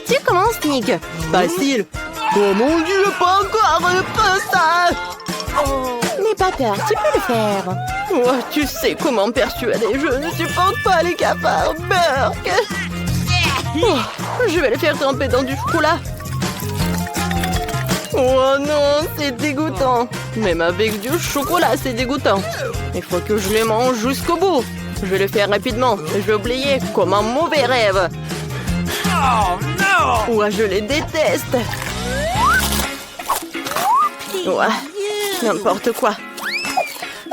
Tu commences, Nick. Facile. Oh mon Dieu, pas encore ça. N'aie pas peur, tu peux le faire. Oh, tu sais comment me persuader. Je ne supporte pas les cafards. Burk. Oh, je vais le faire tremper dans du chocolat. Oh non, c'est dégoûtant. Même avec du chocolat, c'est dégoûtant. Il faut que je le mange jusqu'au bout. Je vais le faire rapidement. Je vais oublier comme un mauvais rêve. Oh non! Ouais, je les déteste. Ouais, n'importe quoi.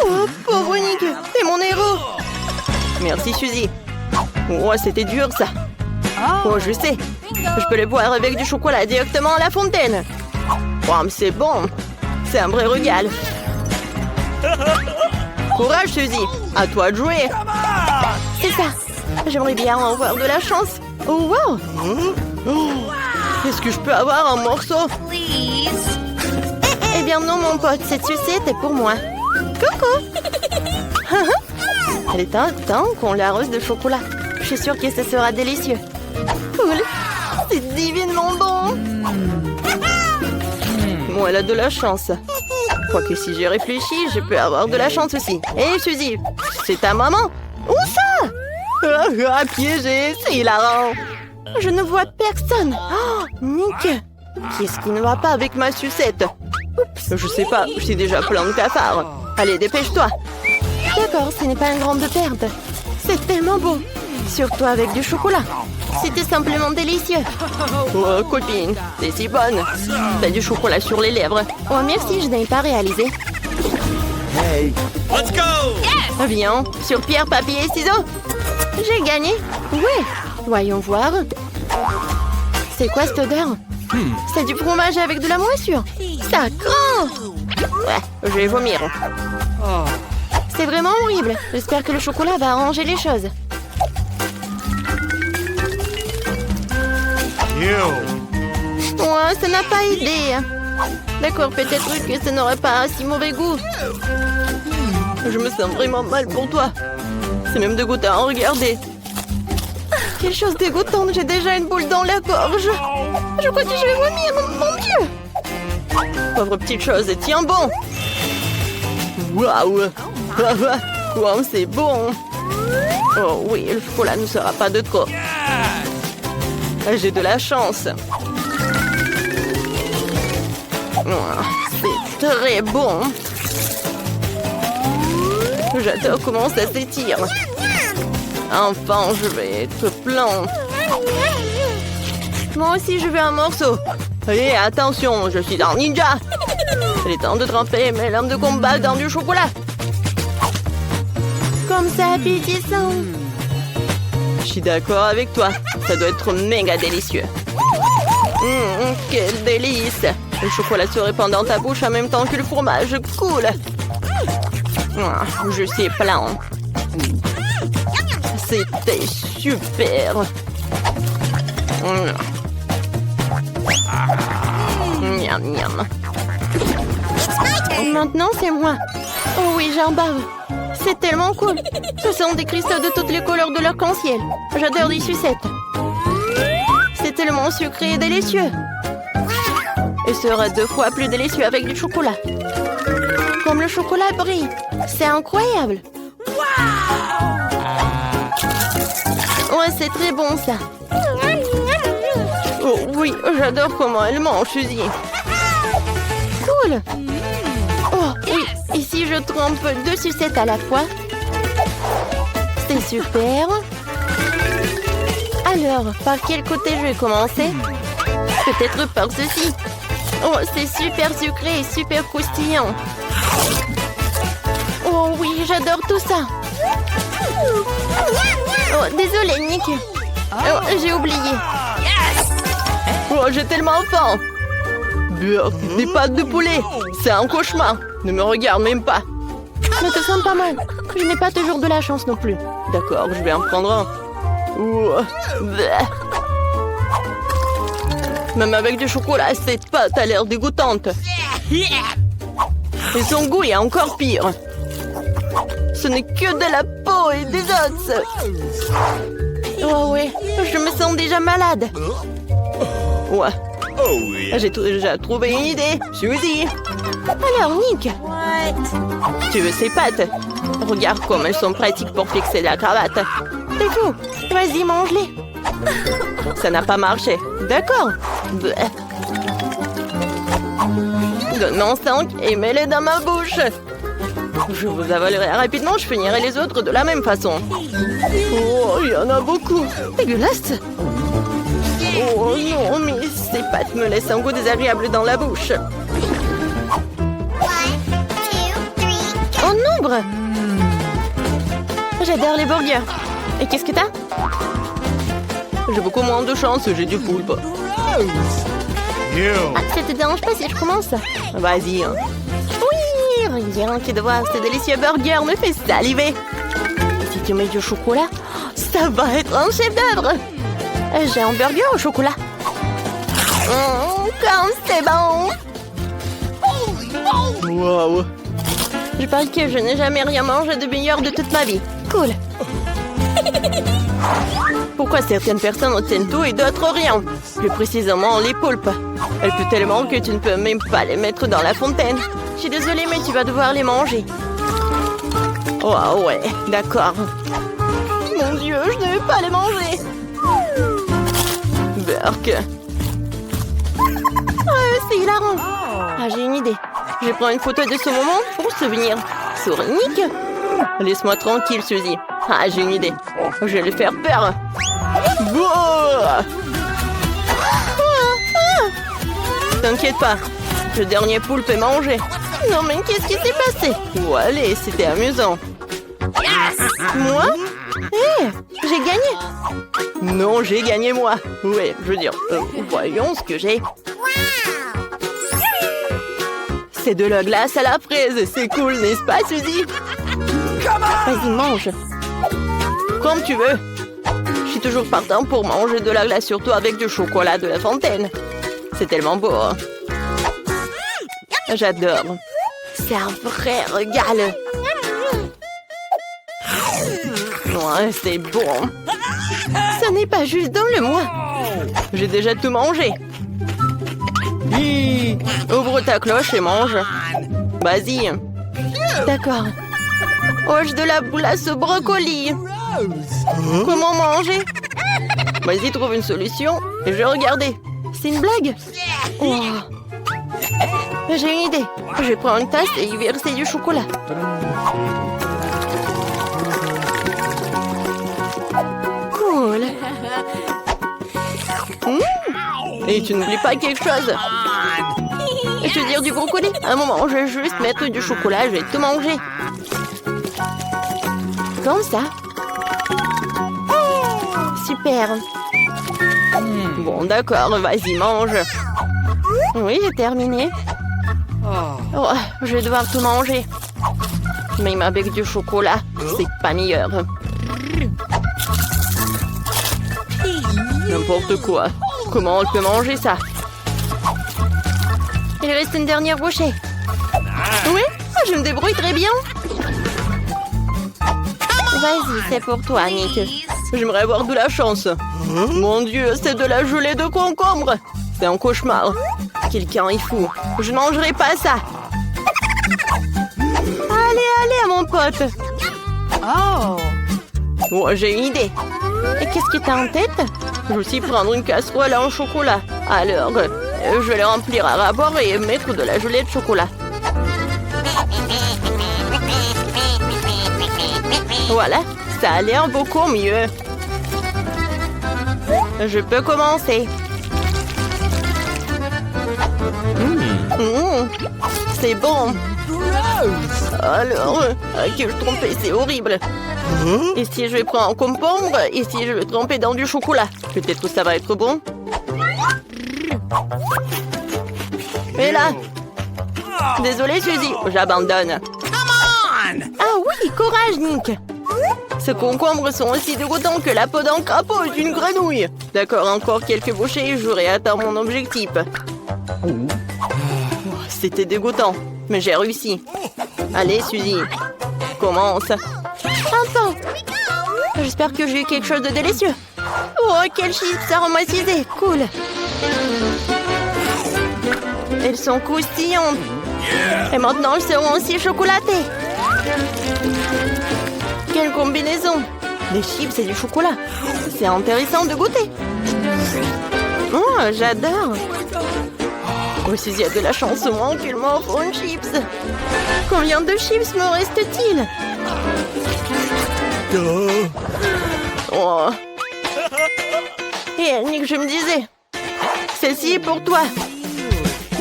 Oh, pauvre Nick, t'es mon héros. Merci, Suzy. Ouais, c'était dur, ça. Oh, je sais. Je peux le boire avec du chocolat directement à la fontaine. Oh, mais c'est bon. C'est un vrai régal. Courage, Suzy. À toi de jouer. C'est ça. J'aimerais bien avoir de la chance. Oh, wow. Est-ce que je peux avoir un morceau? Eh bien non, mon pote, cette sucette est pour moi. Coucou. Elle est temps qu'on l'arrose de chocolat. Je suis sûre que ce sera délicieux. Cool. C'est divinement bon. Bon, elle a de la chance. Quoique si j'y réfléchis, je peux avoir de la chance aussi. Hé, Suzy, c'est ta maman? Où ça? Ah, piégé, c'est hilarant. Je ne vois personne. Oh, Nick, qu'est-ce qui ne va pas avec ma sucette? Je sais pas, j'ai déjà plein de cafards. Allez, dépêche-toi. D'accord, ce n'est pas une grande perte. C'est tellement beau. Surtout avec du chocolat. C'était simplement délicieux. Oh, copine, t'es si bonne. T'as du chocolat sur les lèvres. Oh, merci, je n'avais pas réalisé. Hey! Let's go! Viens, sur pierre, papier et ciseaux. J'ai gagné. Oui. Voyons voir. C'est quoi cette odeur? C'est du fromage avec de la moisissure. Ça craint. Ouais, je vais vomir. C'est vraiment horrible. J'espère que le chocolat va arranger les choses. Ouais, ça n'a pas aidé. D'accord, peut-être que ça n'aurait pas si mauvais goût. Je me sens vraiment mal pour toi. C'est même dégoûtant, regardez. Quelle chose dégoûtante, j'ai déjà une boule dans la gorge. Je crois que je vais vomir, mon Dieu. Pauvre petite chose, tiens bon. Waouh. Wow, c'est bon. Oh oui, le chocolat ne sera pas de trop. J'ai de la chance. C'est très bon. J'adore comment ça s'étire. Enfin, je vais être plein. Moi aussi, je veux un morceau. Et attention, je suis un ninja. Il est temps de tremper mes lames de combat dans du chocolat. Comme ça, appétissant. Je suis d'accord avec toi. Ça doit être méga délicieux. Quel délice. Le chocolat se répand dans ta bouche en même temps que le fromage. Cool. Je suis plein. C'était super. Miam, miam. Maintenant, c'est moi. Oh oui, j'en bave. C'est tellement cool. Ce sont des cristaux de toutes les couleurs de l'arc-en-ciel. J'adore les sucettes. C'est tellement sucré et délicieux. Et sera 2 fois plus délicieux avec du chocolat. Comme le chocolat brille. C'est incroyable. Ouais, c'est très bon ça. Oh oui, j'adore comment elle mange, Suzy. Cool. Oh oui, et si je trempe 2 sucettes à la fois? C'est super. Alors, par quel côté je vais commencer? Peut-être par ceci. Oh, c'est super sucré et super croustillant. Oh oui, j'adore tout ça. Oh, désolé, Nick. Oh, j'ai oublié. Oh, j'ai tellement faim. Burk, des pâtes de poulet. C'est un cauchemar. Ne me regarde même pas. Mais ça sent pas mal. Je n'ai pas toujours de la chance non plus. D'accord, je vais en prendre un. Même avec du chocolat, cette pâte a l'air dégoûtante. Et son goût est encore pire. Ce n'est que de la peau et des os. Oh ouais, je me sens déjà malade. Ouais, Oh yeah. j'ai déjà trouvé une idée. Suzy, Alors, Nick, tu veux ces pâtes? Regarde comme elles sont pratiques pour fixer la cravate. c'est fou. Vas-y, mange-les. Ça n'a pas marché. D'accord. Bleh. Donne-moi 5 et mets-les dans ma bouche. Je vous avalerai rapidement, je finirai les autres de la même façon. Oh, il y en a beaucoup. Dégueulasse. Oh non, mais ces pâtes me laissent un goût désagréable dans la bouche. En nombre. J'adore les burgers. Et qu'est-ce que t'as? J'ai beaucoup moins de chance, j'ai du poulpe. Ew. Ah, ça te dérange pas si je commence? Vas-y, hein. Oui, rien que de voir ce délicieux burger me fait saliver. Et si tu mets du chocolat, ça va être un chef-d'œuvre. J'ai un burger au chocolat. Comme c'est bon. Waouh. Je parie que je n'ai jamais rien mangé de meilleur de toute ma vie. Cool. Pourquoi certaines personnes obtiennent tout et d'autres rien? Plus précisément, les poulpes. Elles puent tellement que tu ne peux même pas les mettre dans la fontaine. Je suis désolée, mais tu vas devoir les manger. Oh ouais, d'accord. Mon Dieu, je ne vais pas les manger. Burk. C'est hilarant. Ah, j'ai une idée. Je prends une photo de ce moment pour souvenir. Sur Nick. Laisse-moi tranquille, Suzy. Ah, j'ai une idée. Je vais lui faire peur. Boah. T'inquiète pas. Le dernier poulpe est mangé. Non, mais qu'est-ce qui s'est passé? Oh, allez, c'était amusant. Moi? J'ai gagné. Non, j'ai gagné moi. Ouais, je veux dire, voyons ce que j'ai. C'est de la glace à la fraise. C'est cool, n'est-ce pas, Suzy? Vas-y, mange. Comme tu veux. Je suis toujours partant pour manger de la glace, surtout avec du chocolat de la fontaine. C'est tellement beau. Hein? J'adore. C'est un vrai régal. Ouais, c'est bon. Ça n'est pas juste dans le moi. J'ai déjà tout mangé. Hi, ouvre ta cloche et mange. Vas-y. D'accord. Hoche de la boulasse au brocoli. Comment manger? Vas-y, trouve une solution et je vais regarder. C'est une blague? Oh. J'ai une idée. Je vais prendre une tasse et y verser du chocolat. Cool. Et tu n'oublies pas quelque chose. Je veux dire du brocoli. Un moment, je vais juste mettre du chocolat, je vais tout manger. Comme ça. Super. Bon, d'accord, vas-y, mange. Oui, j'ai terminé. Oh, je vais devoir tout manger. Même avec du chocolat, c'est pas meilleur. N'importe quoi. Comment on peut manger ça? Il reste une dernière bouchée. Oui, je me débrouille très bien. Vas-y, c'est pour toi, Nick. J'aimerais avoir de la chance. Mon Dieu, c'est de la gelée de concombre. C'est un cauchemar. Quelqu'un est fou. Je ne mangerai pas ça. Allez, mon pote. Oh, j'ai une idée. Et qu'est-ce que t'as en tête? Je vais aussi prendre une casserole en chocolat. Alors, je vais les remplir à rabord et mettre de la gelée de chocolat. Voilà, ça a l'air beaucoup mieux. Je peux commencer. C'est bon. Alors, à qui je trompais, c'est horrible. Et si je vais prendre un concombre, et si je vais tremper dans du chocolat, peut-être que ça va être bon. Et là, désolé Suzy, j'abandonne. Ah oui, courage, Nick. Ces concombres sont aussi dégoûtants que la peau d'un crapaud d'une grenouille. D'accord, encore quelques bouchées et j'aurai atteint mon objectif. C'était dégoûtant, mais j'ai réussi. Allez, Suzy, commence. Attends. J'espère que j'ai eu quelque chose de délicieux. Oh, quelles chips aromatisées. Cool. Elles sont croustillantes. Et maintenant, elles seront aussi chocolatées. Quelle combinaison. Des chips et du chocolat. C'est intéressant de goûter. Oh, j'adore. Oh, Suzy a de la chance au moins qu'il m'offre une chips. Combien de chips me reste-t-il? Oh. Et Annick, je me disais. Celle-ci est pour toi.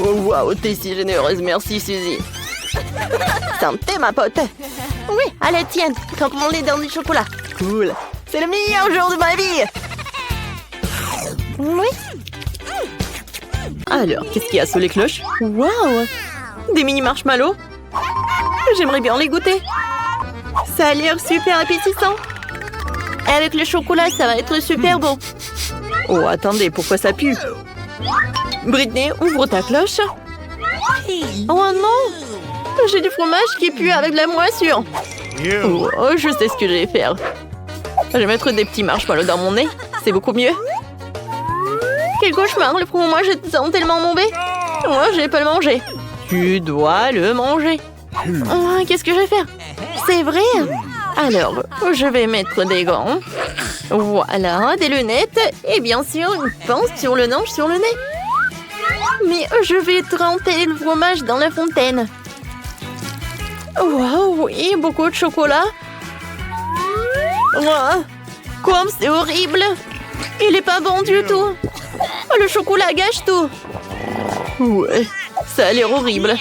Oh, waouh, t'es si généreuse. Merci, Suzy. Santé, ma pote. Oui, à la tienne. Quand mon lait dans du chocolat. Cool. C'est le meilleur jour de ma vie. Oui. Alors, qu'est-ce qu'il y a sous les cloches? Waouh. Des mini marshmallows. J'aimerais bien les goûter. Ça a l'air super appétissant. Avec le chocolat, ça va être super bon. Oh, attendez, pourquoi ça pue? Britney, ouvre ta cloche. Oh non. J'ai du fromage qui pue avec de la moisissure. You. Oh, je sais ce que je vais faire. Je vais mettre des petits marshmallows dans mon nez. C'est beaucoup mieux. Quel cauchemar, le fromage est tellement bombé. Moi, je vais pas le manger. Tu dois le manger. Oh, qu'est-ce que je vais faire? C'est vrai? Alors, je vais mettre des gants. Voilà, des lunettes. Et bien sûr, une pince sur le nez, sur le nez. Mais je vais tremper le fromage dans la fontaine. Waouh, oui, beaucoup de chocolat. Wow, comme c'est horrible. Il est pas bon du tout. Oh, le chocolat gâche tout. Ouais, ça a l'air horrible.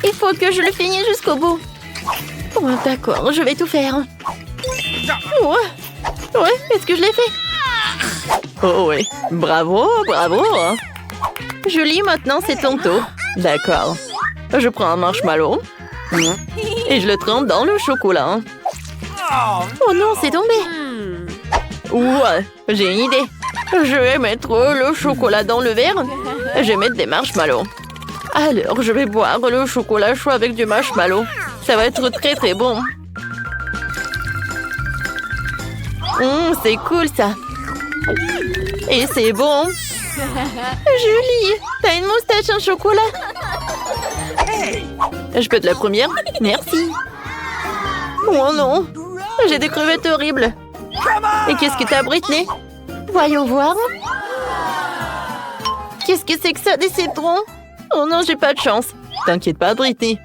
Il faut que je le finisse jusqu'au bout. Oh, d'accord, je vais tout faire. Ouais, est-ce que je l'ai fait? Oh oui, bravo, bravo. Julie, maintenant c'est ton tour. D'accord. Je prends un marshmallow et je le trempe dans le chocolat. Oh non, c'est tombé. Ouais, j'ai une idée. Je vais mettre le chocolat dans le verre. Je vais mettre des marshmallows. Alors, je vais boire le chocolat chaud avec du marshmallow. Ça va être très très bon. C'est cool ça. Et c'est bon. Julie, t'as une moustache en chocolat. Je peux être la première? Merci. Oh non, j'ai des crevettes horribles. Et qu'est-ce que t'as, Britney? Voyons voir. Qu'est-ce que c'est que ça, des citrons? Oh non, j'ai pas de chance. T'inquiète pas, Britney.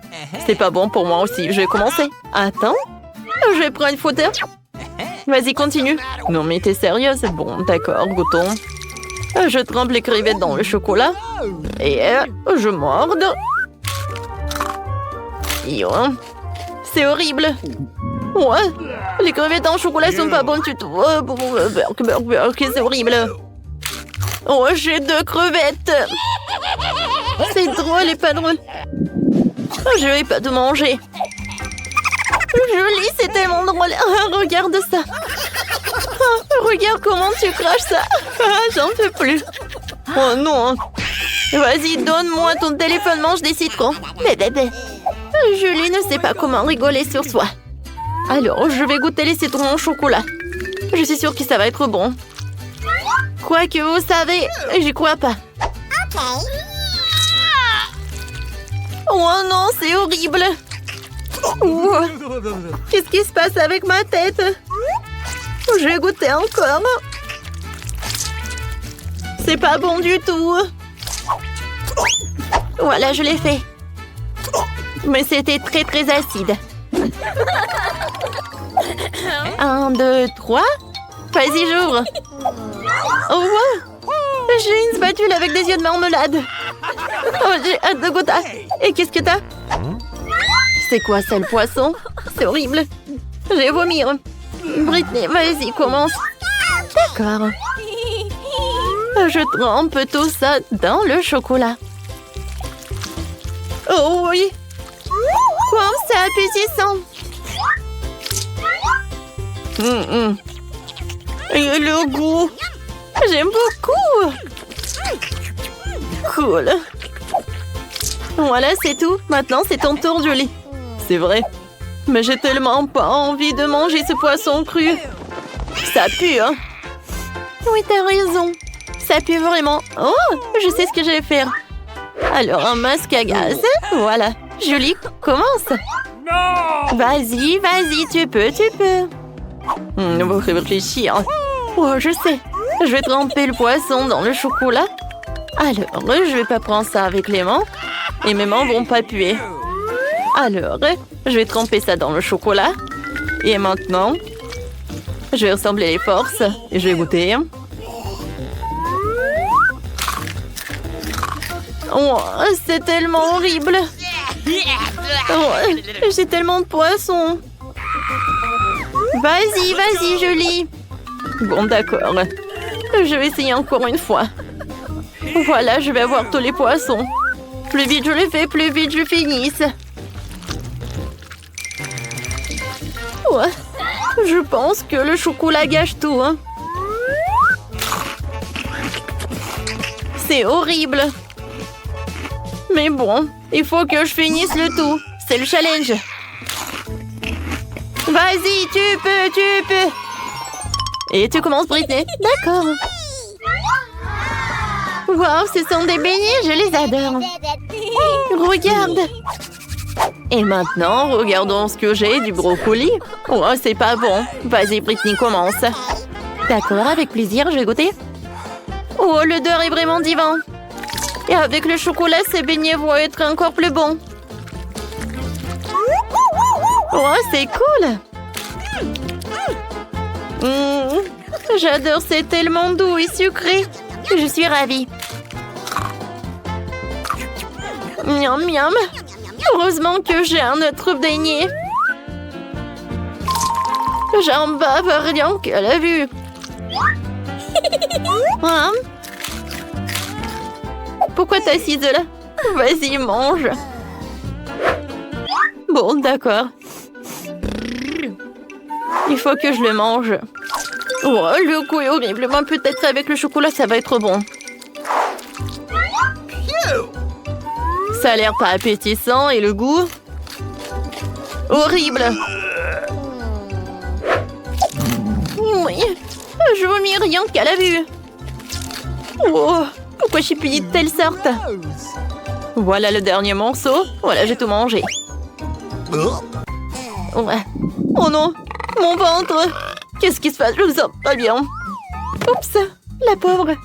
C'est pas bon pour moi aussi. Je vais commencer. Attends, je vais prendre une photo. Vas-y, continue. Non, mais t'es sérieuse? Bon, d'accord, goûtons. Je trempe les crevettes dans le chocolat. Et je morde. C'est horrible. Ouais, les crevettes en chocolat sont pas bonnes du tout. C'est horrible. Oh, j'ai 2 crevettes. c'est drôle et pas drôle. Je vais pas te manger. Julie, c'est tellement drôle. Regarde ça. Regarde comment tu craches ça. J'en peux plus. Oh non. Vas-y, donne-moi ton téléphone, mange des citrons. Julie ne sait pas comment rigoler sur soi. Alors, je vais goûter les citrons au chocolat. Je suis sûre que ça va être bon. Quoi que vous savez, j'y crois pas. Oh non, c'est horrible. Qu'est-ce qui se passe avec ma tête? Je vais goûter encore. C'est pas bon du tout. Voilà, je l'ai fait. Mais c'était très très acide. 1, 2, 3. Vas-y, j'ouvre. Oh, j'ai une spatule avec des yeux de marmelade. Oh, j'ai hâte de goûter. Et qu'est-ce que t'as? C'est quoi ça, le poisson? C'est horrible. Je vais vomir. Britney, vas-y, commence. D'accord. Je trempe tout ça dans le chocolat. Oh oui. Comme c'est appétissant. Et le goût. J'aime beaucoup. Cool. Voilà, c'est tout. Maintenant, c'est ton tour, Julie. C'est vrai. Mais j'ai tellement pas envie de manger ce poisson cru. Ça pue, hein? Oui, t'as raison. Ça pue vraiment. Oh, je sais ce que je vais faire. Alors, un masque à gaz. Voilà. Julie, commence. Vas-y, vas-y, tu peux. On va réfléchir. Oh, je sais. Je vais tremper le poisson dans le chocolat. Alors, je vais pas prendre ça avec les mains. Et mes mains vont pas puer. Alors, je vais tremper ça dans le chocolat. Et maintenant, je vais rassembler les forces. Et je vais goûter. Oh, c'est tellement horrible. Oh, j'ai tellement de poissons. Vas-y, vas-y, Julie. Bon, d'accord. Je vais essayer encore une fois. Voilà, je vais avoir tous les poissons. Plus vite je les fais, plus vite je finisse. Ouais, je pense que le chocolat gâche tout. Hein. C'est horrible. Mais bon, il faut que je finisse le tout. C'est le challenge. Vas-y, tu peux. Et tu commences, Britney. D'accord. Wow, ce sont des beignets, je les adore. Regarde. Et maintenant, regardons ce que j'ai du brocoli. Oh, c'est pas bon. Vas-y, Britney, commence. D'accord, avec plaisir, je vais goûter. Oh, l'odeur est vraiment divin. Et avec le chocolat, ces beignets vont être encore plus bons. Oh, c'est cool. J'adore, c'est tellement doux et sucré. Je suis ravie. Miam, miam. Heureusement que j'ai un autre beignet. J'en bave rien qu'à la vue. Hein? Pourquoi t'es assise là? Vas-y, mange. Bon, d'accord. Il faut que je le mange. Oh, le goût est horrible. Mais peut-être avec le chocolat, ça va être bon. Ça a l'air pas appétissant et le goût... horrible. Oui, je vomis rien qu'à la vue. Oh, pourquoi j'ai puni de telle sorte? Voilà le dernier morceau. Voilà, j'ai tout mangé. Ouais. Oh non, mon ventre. Qu'est-ce qui se passe? Je me sens pas bien. Oups, la pauvre.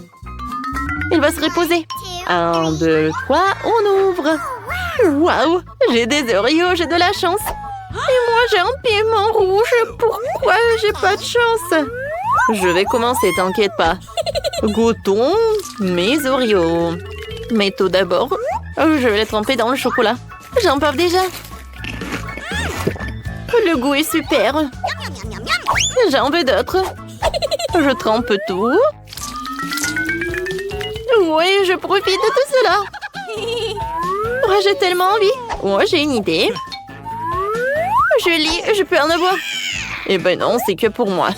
Elle va se reposer. 1, 2, 3, on ouvre. Waouh, j'ai des Oreos, j'ai de la chance. Et moi, j'ai un piment rouge. Pourquoi j'ai pas de chance? Je vais commencer, t'inquiète pas. Goûtons mes Oreos. Mais tout d'abord, je vais les tremper dans le chocolat. J'en bave déjà. Le goût est super. J'en veux d'autres. Je trempe tout. Oui, je profite de tout cela. Oh, j'ai tellement envie. Oh, j'ai une idée. Julie, je peux en avoir? Eh ben non, c'est que pour moi.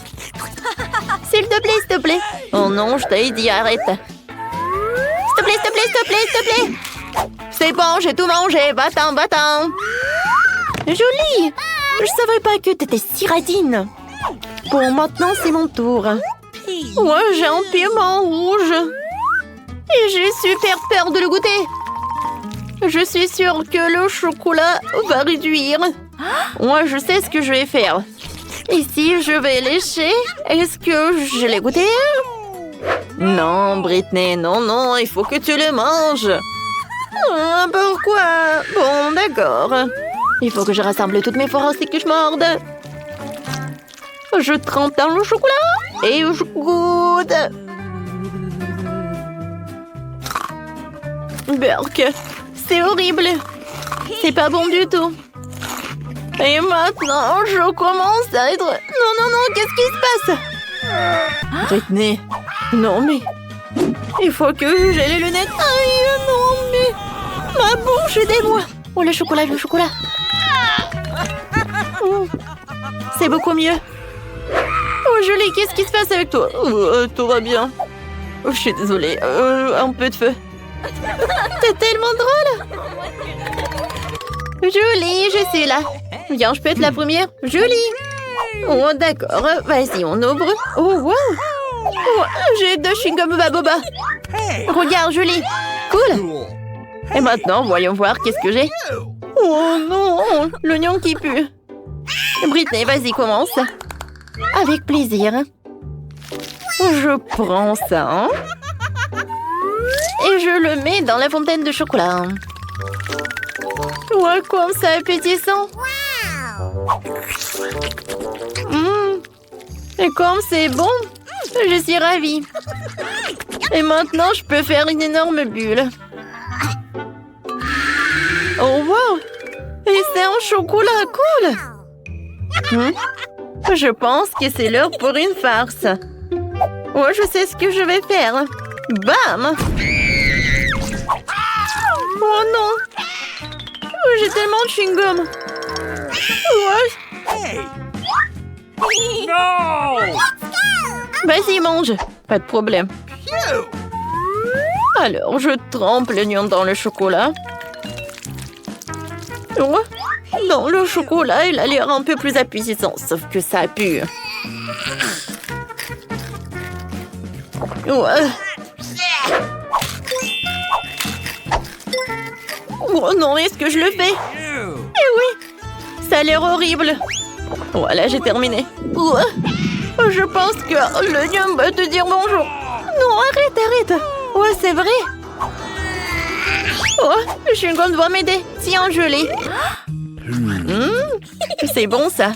S'il te plaît. Oh non, je t'ai dit arrête. S'il te plaît. C'est bon, j'ai tout mangé. Va-t'en. Julie, je savais pas que t'étais si radine. Bon, maintenant c'est mon tour. Moi, j'ai un piment rouge. Et j'ai super peur de le goûter. Je suis sûre que le chocolat va réduire. Moi, je sais ce que je vais faire. Ici, je vais lécher. Est-ce que je l'ai goûté? Non, Britney, non, il faut que tu le manges. Pourquoi? Bon, d'accord. Il faut que je rassemble toutes mes forces et que je morde. Je trempe dans le chocolat et je goûte. Burk, c'est horrible. C'est pas bon du tout. Et maintenant, je commence à être... Non, qu'est-ce qui se passe? Britney, non mais... Il faut que j'ai les lunettes. Aïe, non mais... Ma bouche, aidez-moi. Oh, le chocolat. C'est beaucoup mieux. Oh, Julie, qu'est-ce qui se passe avec toi? Tout va bien. Oh, je suis désolée. Un peu de feu. T'es tellement drôle. Julie, je suis là. Viens, je peux être la première. Julie. Oh, d'accord. Vas-y, on ouvre. Oh, wow. Oh, j'ai 2 chewing-gums Baboba. Regarde, Julie. Cool. Et maintenant, voyons voir qu'est-ce que j'ai. Oh non, l'oignon qui pue. Britney, vas-y, commence. Avec plaisir. Je prends ça. Et je le mets dans la fontaine de chocolat. Ouais, comme ça appétissant. Et comme c'est bon, je suis ravie. Et maintenant, je peux faire une énorme bulle. Oh wow! Et c'est en chocolat, cool! Je pense que c'est l'heure pour une farce. Ouais, je sais ce que je vais faire. Bam! Oh non! Oh, j'ai tellement de chewing-gum. Ouais. No! Vas-y, mange. Pas de problème. Alors, je trempe l'oignon dans le chocolat. Oh, dans le chocolat, il a l'air un peu plus appétissant, sauf que ça pue. Ouais. Oh non, est-ce que je le fais? Eh oui, ça a l'air horrible. Voilà, j'ai terminé. Ouais. Je pense que l'oignon va te dire bonjour. Non, arrête. Ouais, c'est vrai. Oh, le chewing-gum doit m'aider. Tiens, je l'ai. C'est bon, ça.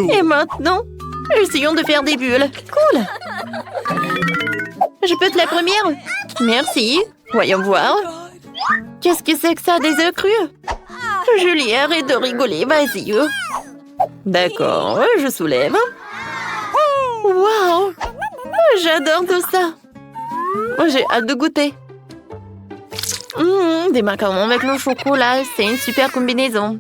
Et maintenant, essayons de faire des bulles. Cool. Je peux être la première? Merci. Voyons voir. Qu'est-ce que c'est que ça, des œufs crus? Julie, arrête de rigoler, vas-y. D'accord, je soulève. Waouh! J'adore tout ça. J'ai hâte de goûter. Des macarons avec le chocolat, c'est une super combinaison.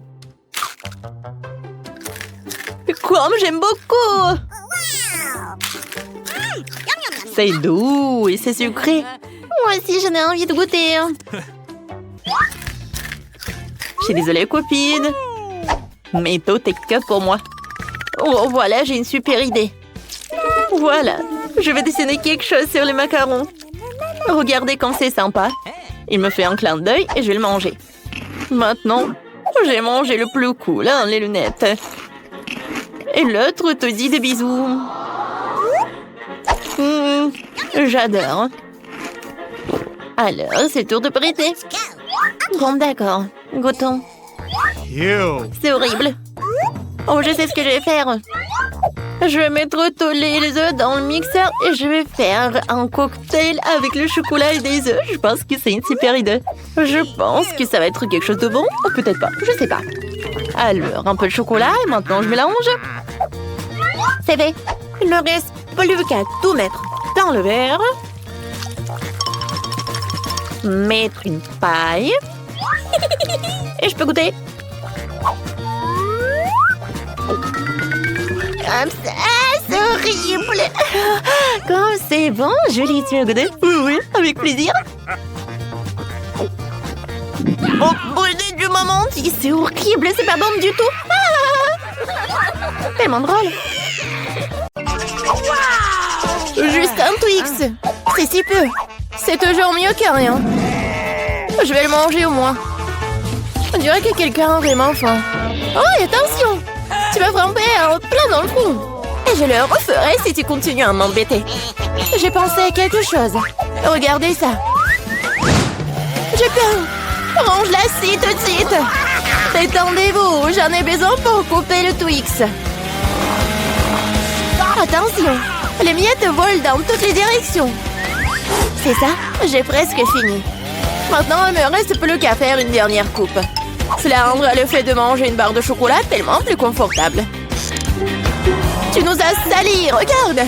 Comme j'aime beaucoup! C'est doux et c'est sucré. Moi aussi, j'en ai envie de goûter. Je suis désolée, copine. Mais tout est que pour moi. Oh, voilà, j'ai une super idée. Voilà, je vais dessiner quelque chose sur les macarons. Regardez comme c'est sympa. Il me fait un clin d'œil et je vais le manger. Maintenant, j'ai mangé le plus cool, hein, les lunettes. Et l'autre te dit des bisous. J'adore. Alors, c'est tour de prêter. Bon, d'accord. Goûtons. C'est horrible. Oh, je sais ce que je vais faire. Je vais mettre tous les œufs dans le mixeur et je vais faire un cocktail avec le chocolat et des œufs. Je pense que c'est une super idée. Je pense que ça va être quelque chose de bon. Ou peut-être pas, je sais pas. Alors, un peu de chocolat et maintenant je mélange. C'est fait. Il ne reste plus qu'à tout mettre dans le verre. Mettre une paille. Et je peux goûter. C'est horrible. Comme c'est bon, Julie, tu veux goûter? Oui, avec plaisir. Oh, brûlé du moment, c'est horrible, c'est pas bon du tout. Tellement drôle. Juste un Twix. C'est si peu. C'est toujours mieux que rien. Je vais le manger au moins. On dirait que quelqu'un a vraiment faim. Oh, et attention! Tu vas frapper plein dans le trou. Et je le referai si tu continues à m'embêter. J'ai pensé à quelque chose. Regardez ça. J'ai peur. Range la scie tout de suite. Détendez-vous, j'en ai besoin pour couper le Twix. Attention, les miettes volent dans toutes les directions. C'est ça, j'ai presque fini. Maintenant, il me reste plus qu'à faire une dernière coupe. Cela rendra le fait de manger une barre de chocolat tellement plus confortable. Tu nous as salis, regarde!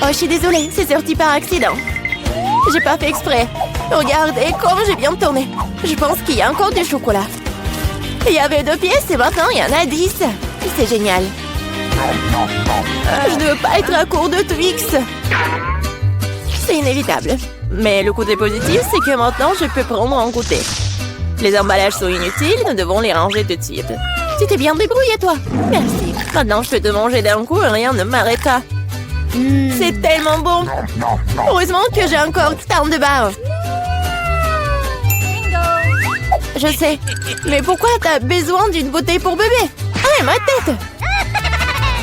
Oh, je suis désolée, c'est sorti par accident. J'ai pas fait exprès. Regardez comme j'ai bien tourné. Je pense qu'il y a encore du chocolat. Il y avait 2 pièces et maintenant il y en a 10. C'est génial. Je ne veux pas être à court de Twix. C'est inévitable. Mais le côté positif, c'est que maintenant je peux prendre un goûter. Les emballages sont inutiles, nous devons les ranger tout de suite. Tu t'es bien débrouillé, toi. Merci. Maintenant, je peux te manger d'un coup et rien ne m'arrêtera. C'est tellement bon. Heureusement que j'ai encore tant de barres. Je sais. Mais pourquoi t'as besoin d'une bouteille pour bébé? Ah, ma tête!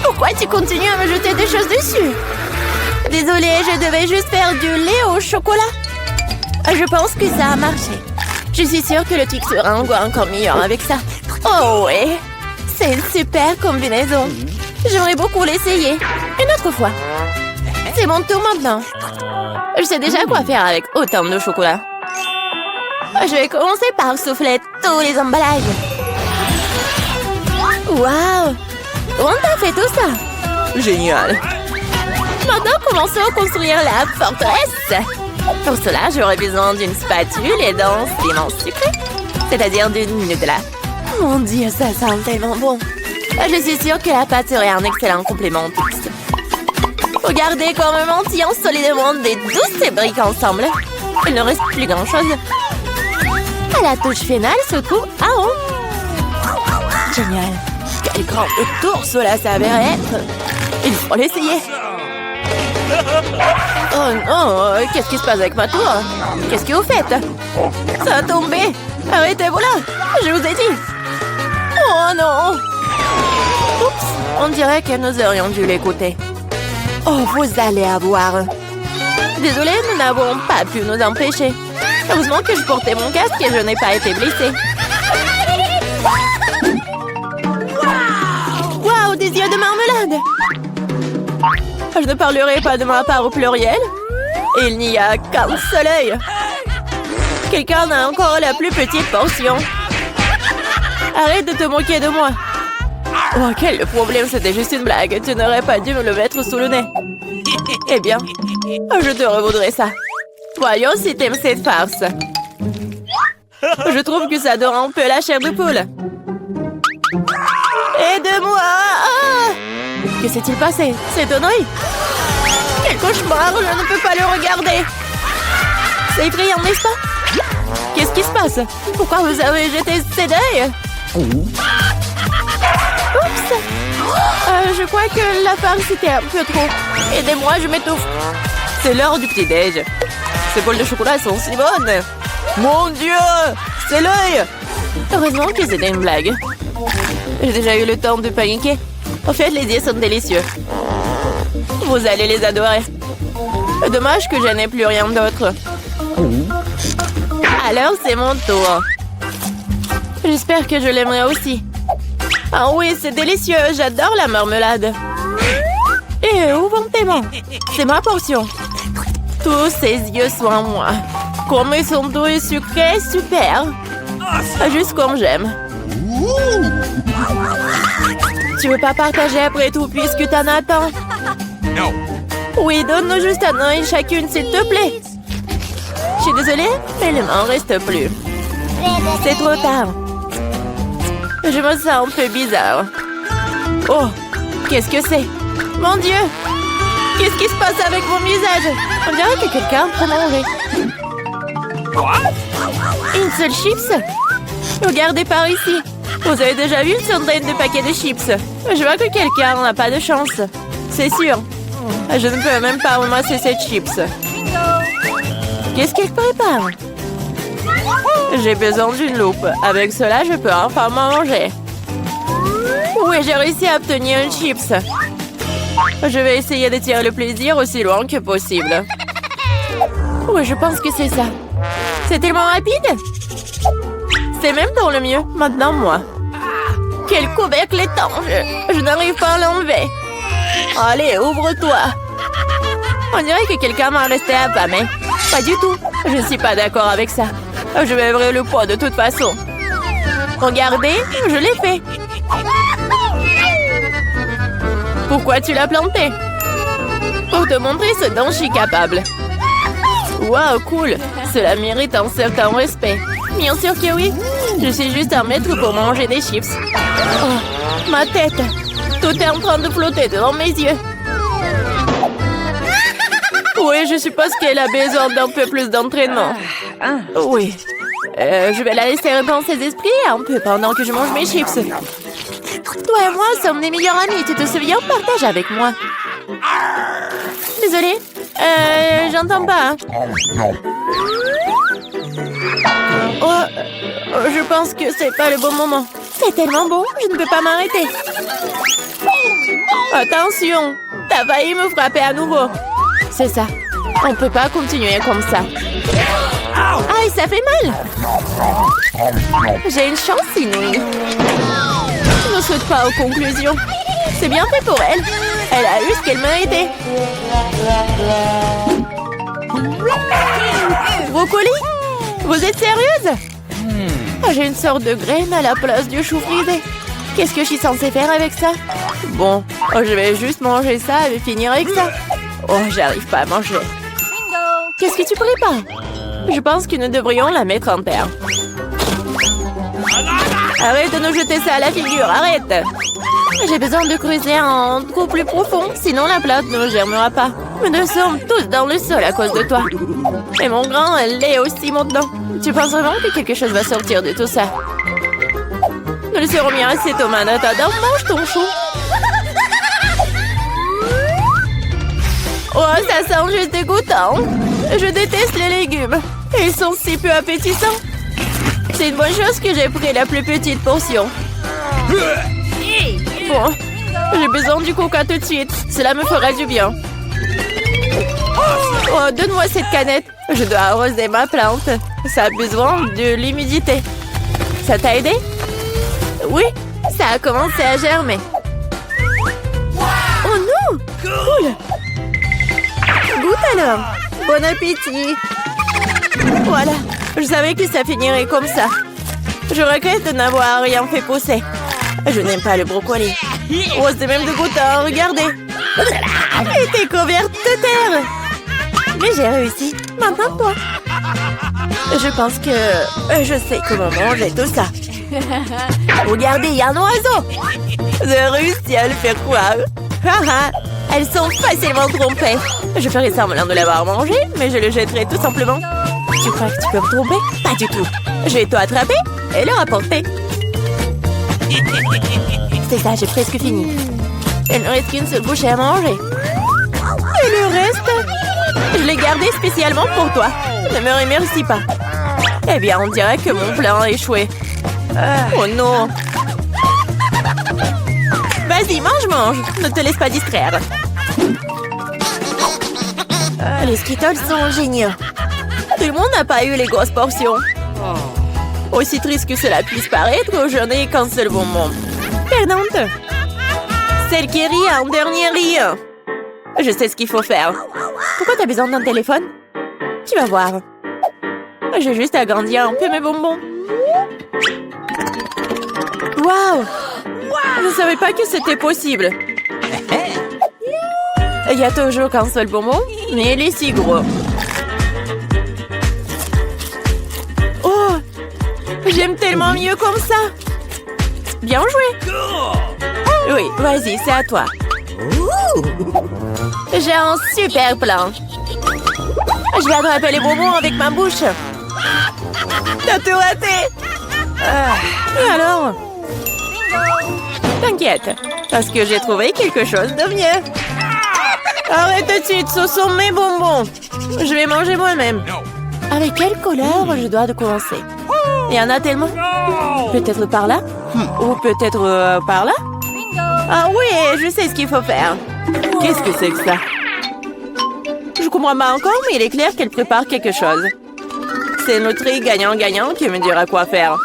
Pourquoi tu continues à me jeter des choses dessus? Désolée, je devais juste faire du lait au chocolat. Je pense que ça a marché. Je suis sûre que le truc sera encore meilleur avec ça. Oh ouais! C'est une super combinaison. J'aimerais beaucoup l'essayer. Une autre fois. C'est mon tour maintenant. Je sais déjà quoi faire avec autant de chocolat. Je vais commencer par souffler tous les emballages. Waouh! On t'a fait tout ça? Génial! Maintenant, commençons à construire la forteresse. Pour cela, j'aurai besoin d'une spatule et d'un ciment sucré, c'est-à-dire d'une Nutella. Mon Dieu, ça sent tellement bon. Je suis sûre que la pâte serait un excellent complément au pizza. Regardez comment on tient solidement des douces briques ensemble. Il ne reste plus grand-chose. À la touche finale se trouve un rond. Génial. Quel grand tour cela s'avérait être. Il faut l'essayer. Oh non, qu'est-ce qui se passe avec ma tour? Qu'est-ce que vous faites? Ça a tombé. Arrêtez-vous là. Je vous ai dit. Oh non. Oups, on dirait que nous aurions dû l'écouter. Oh, vous allez avoir. Désolée, nous n'avons pas pu nous empêcher. Heureusement que je portais mon casque et je n'ai pas été blessée. Waouh, des yeux de marmelade! Je ne parlerai pas de ma part au pluriel. Il n'y a qu'un seul œil. Quelqu'un a encore la plus petite portion. Arrête de te moquer de moi. Oh, quel problème, c'était juste une blague. Tu n'aurais pas dû me le mettre sous le nez. Eh bien, je te revaudrai ça. Voyons si t'aimes cette farce. Je trouve que ça dort un peu la chair de poule. Aide-moi! Ah! Que s'est-il passé? C'est un œil? Quel cauchemar! Je ne peux pas le regarder. C'est effrayant, n'est-ce pas? Qu'est-ce qui se passe? Pourquoi vous avez jeté ces deuils? Oups! Je crois que la farce était un peu trop. Aidez-moi, je m'étouffe. C'est l'heure du petit-déj. Ces bols de chocolat sont si bonnes. Mon Dieu! C'est l'œil! Heureusement que c'était une blague. J'ai déjà eu le temps de paniquer. En fait, les yeux sont délicieux. Vous allez les adorer. Dommage que je n'ai plus rien d'autre. Alors, c'est mon tour. J'espère que je l'aimerai aussi. Ah oui, c'est délicieux. J'adore la marmelade. Et où vont tes mains? C'est ma portion. Tous ces yeux sont à moi. Comme ils sont doux et sucrés, super. Juste comme j'aime. Tu veux pas partager après tout puisque t'en as tant? No. Oui, donne-nous juste un œil chacune, s'il te plaît. Je suis désolée, mais il m'en reste plus. C'est trop tard. Je me sens un peu bizarre. Oh, qu'est-ce que c'est? Mon Dieu! Qu'est-ce qui se passe avec mon visage? On dirait que quelqu'un prend manger. Une seule chips? Regardez par ici. Vous avez déjà vu une centaine de paquets de chips? Je vois que quelqu'un n'a pas de chance. C'est sûr. Je ne peux même pas ramasser cette chips. Qu'est-ce qu'il prépare? J'ai besoin d'une loupe. Avec cela, je peux enfin manger. Oui, j'ai réussi à obtenir une chips. Je vais essayer de tirer le plaisir aussi loin que possible. Oui, je pense que c'est ça. C'est tellement rapide. C'est même pour le mieux. Maintenant, moi. Quel couvercle étanche. Je n'arrive pas à l'enlever. Allez, ouvre-toi. On dirait que quelqu'un m'a resté affamé. Pas du tout. Je ne suis pas d'accord avec ça. Je vais ouvrir le pot de toute façon. Regardez, je l'ai fait. Pourquoi tu l'as planté? Pour te montrer ce dont je suis capable. Waouh, cool. Cela mérite un certain respect. Bien sûr que oui. Je suis juste un maître pour manger des chips. Oh, ma tête. Tout est en train de flotter devant mes yeux. Oui, je suppose qu'elle a besoin d'un peu plus d'entraînement. Oui. Je vais la laisser reprendre ses esprits un peu pendant que je mange mes chips. Toi et moi sommes des meilleurs amis, tu te souviens? Partage avec moi. Désolée. J'entends pas. Je pense que c'est pas le bon moment. C'est tellement bon, je ne peux pas m'arrêter. Attention, t'as failli me frapper à nouveau. C'est ça. On peut pas continuer comme ça. Aïe, ça fait mal. J'ai une chance inouïe. Je ne saute pas aux conclusions. C'est bien fait pour elle. Elle a eu ce qu'elle méritait. Brocoli? Vous êtes sérieuse? J'ai une sorte de graine à la place du chou frisé. Qu'est-ce que je suis censée faire avec ça? Bon, je vais juste manger ça et finir avec ça. Oh, j'arrive pas à manger. Qu'est-ce que tu prépares? Je pense que nous devrions la mettre en terre. Arrête de nous jeter ça à la figure, arrête! J'ai besoin de creuser un trou plus profond, sinon la plante ne germera pas. Nous sommes tous dans le sol à cause de toi. Et mon grand, elle est aussi maintenant. Tu penses vraiment que quelque chose va sortir de tout ça? Nous le serons bien assez, Thomas. Attends, mange ton chou. Oh, ça sent juste dégoûtant. Je déteste les légumes. Ils sont si peu appétissants. C'est une bonne chose que j'ai pris la plus petite portion. Bon, j'ai besoin du coca tout de suite. Cela me fera du bien. Oh, donne-moi cette canette. Je dois arroser ma plante. Ça a besoin de l'humidité. Ça t'a aidé? Oui, ça a commencé à germer. Oh non! Cool! Goûte alors! Bon appétit! Voilà, je savais que ça finirait comme ça. Je regrette de n'avoir rien fait pousser. Je n'aime pas le brocoli. Oh, c'est même dégoûtant, regardez! Elle était couverte de terre! Mais j'ai réussi. Maintenant, toi. Je pense que je sais comment manger tout ça. Regardez, il y a un oiseau. J'ai réussi à le faire croire. Elles sont facilement trompées. Je ferai semblant de l'avoir mangé, mais je le jetterai tout simplement. Tu crois que tu peux me tromper? Pas du tout. Je vais t'attraper et le rapporter. C'est ça, j'ai presque fini. Il ne reste qu'une seule bouchée à manger. Et le reste? Je l'ai gardé spécialement pour toi. Ne me remercie pas. Eh bien, on dirait que mon plan a échoué. Oh non! Vas-y, mange! Ne te laisse pas distraire. Les Skittles sont géniaux. Tout le monde n'a pas eu les grosses portions. Aussi triste que cela puisse paraître, je n'ai qu'un seul bonbon. Perdante! Celle qui rit en dernier rit. Je sais ce qu'il faut faire. Pourquoi t'as besoin d'un téléphone? Tu vas voir. J'ai juste agrandi un peu mes bonbons. Waouh! Je ne savais pas que c'était possible. Il y a toujours qu'un seul bonbon, mais il est si gros. Oh! J'aime tellement mieux comme ça. Bien joué. Oui, vas-y, c'est à toi. J'ai un super plan. Je vais attraper les bonbons avec ma bouche. T'as tout raté. Et alors? T'inquiète, parce que j'ai trouvé quelque chose de mieux. Arrête tout de suite, ce sont mes bonbons. Je vais manger moi-même. Avec quelle couleur je dois commencer? Il y en a tellement. Peut-être par là? Ou peut-être par là? Ah oui, je sais ce qu'il faut faire. Qu'est-ce que c'est que ça? Je comprends pas encore, mais il est clair qu'elle prépare quelque chose. C'est notre gagnant-gagnant qui me dira quoi faire.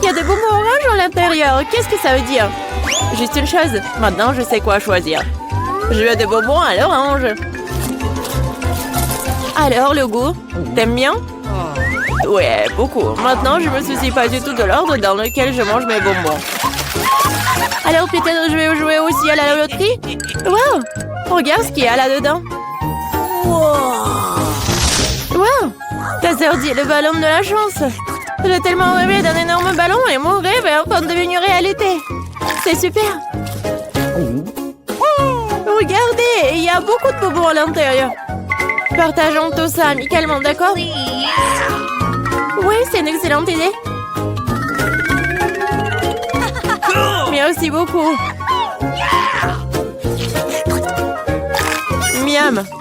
Il y a des bonbons oranges à l'intérieur. Qu'est-ce que ça veut dire? Juste une chose. Maintenant, je sais quoi choisir. Je veux des bonbons à l'orange. Alors, le goût? T'aimes bien? Ouais, beaucoup. Maintenant, je me soucie pas du tout de l'ordre dans lequel je mange mes bonbons. Alors, peut-être je vais jouer aussi à la loterie? Wow! Regarde ce qu'il y a là-dedans. Wow! T'as sorti le ballon de la chance. J'ai tellement rêvé d'un énorme ballon et mon rêve est enfin devenu réalité. C'est super. Regardez, il y a beaucoup de bonbons à l'intérieur. Partageons tout ça amicalement, d'accord? Oui, c'est une excellente idée. Merci beaucoup. Miam.